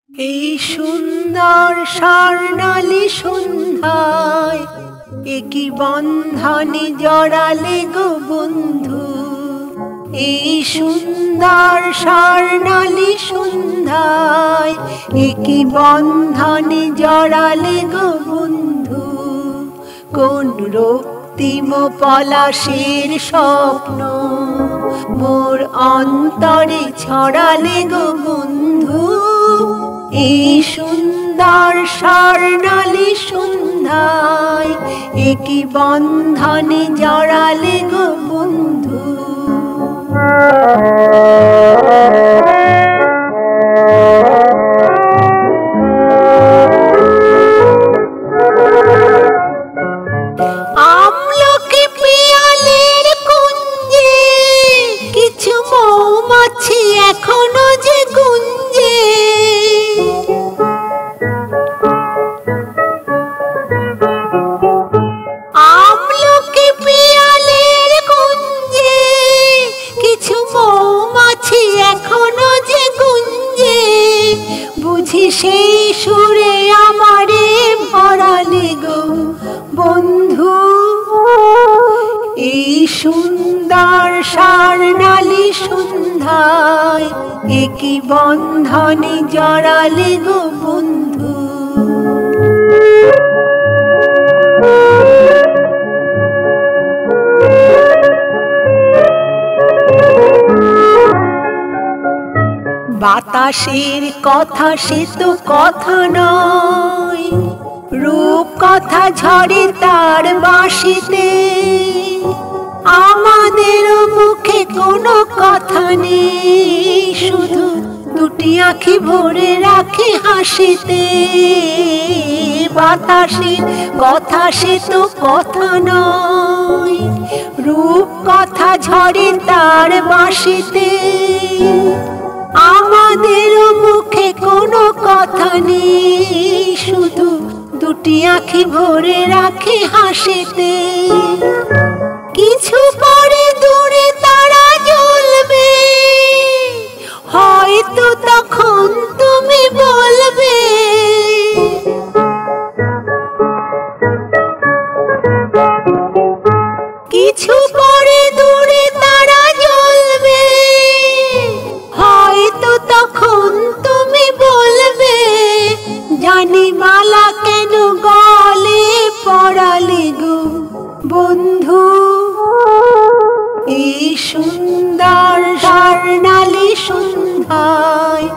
এই সুন্দর স্বর্ণালী সন্ধ্যায় একই বন্ধনে জড়ালে গো বন্ধু। এই সুন্দর স্বর্ণালী সন্ধ্যায় একই বন্ধনে জড়ালে গো বন্ধু। কোন রক্তিম পলাশের স্বপ্ন মোর অন্তরে ছড়ালে গো বন্ধু। এই সুন্দর স্বর্ণালী সন্ধ্যায় একই বন্ধনে জড়ালে গো বন্ধু। আমলকি পিয়ালের কুঞ্জে কিছু মৌমাছি এখনো যে গুঞ্জে। আমলকি পিয়ালের কুঞ্জে কিছু মৌমাছি এখনো যে গুঞ্জে। বুঝি সেই সুরে আমারে ভরালে গো বন্ধু। এই সুন্দর স্বর্ণালী সন্ধ্যায় একই বন্ধনে জড়ালে গো বন্ধু। বাতাসের কথা সে তো কথা নয়, রূপ কথা ঝরে তার বাঁশিতে। আমাদের মুখে কোনো কথা নেই, শুধু দুটি আঁখি ভরে রাখে হাসিতে। বাতাসের কথা সে তো কথা নয়, রূপ কথা ঝরে তার বাঁশিতে। আমাদের মুখে কোনো কথা নেই, শুধু দুটি আঁখি ভরে রাখে হাসিতে। কিছু পরে দূরে তারা জ্বলবে, হয়তো তখন তুমি বলবে কিছু পরে দূরে তারা জ্বলবে, হয়তো তখন তুমি বলবে জানি মালা কেন গলে পরালে গো বন্ধু। এই সুন্দর স্বর্ণালী সন্ধ্যায়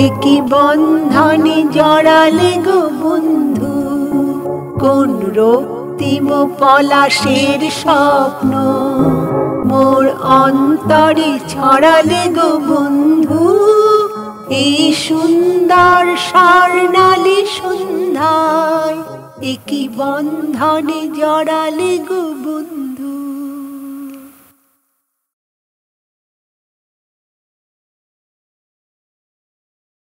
একই বন্ধনে জড়ালে গো বন্ধু। কোন রক্তিম পলাশের স্বপ্ন মোর অন্তরে ছড়ালে গো বন্ধু। এই সুন্দর স্বর্ণালী সন্ধ্যায় একই বন্ধনে জড়ালে গো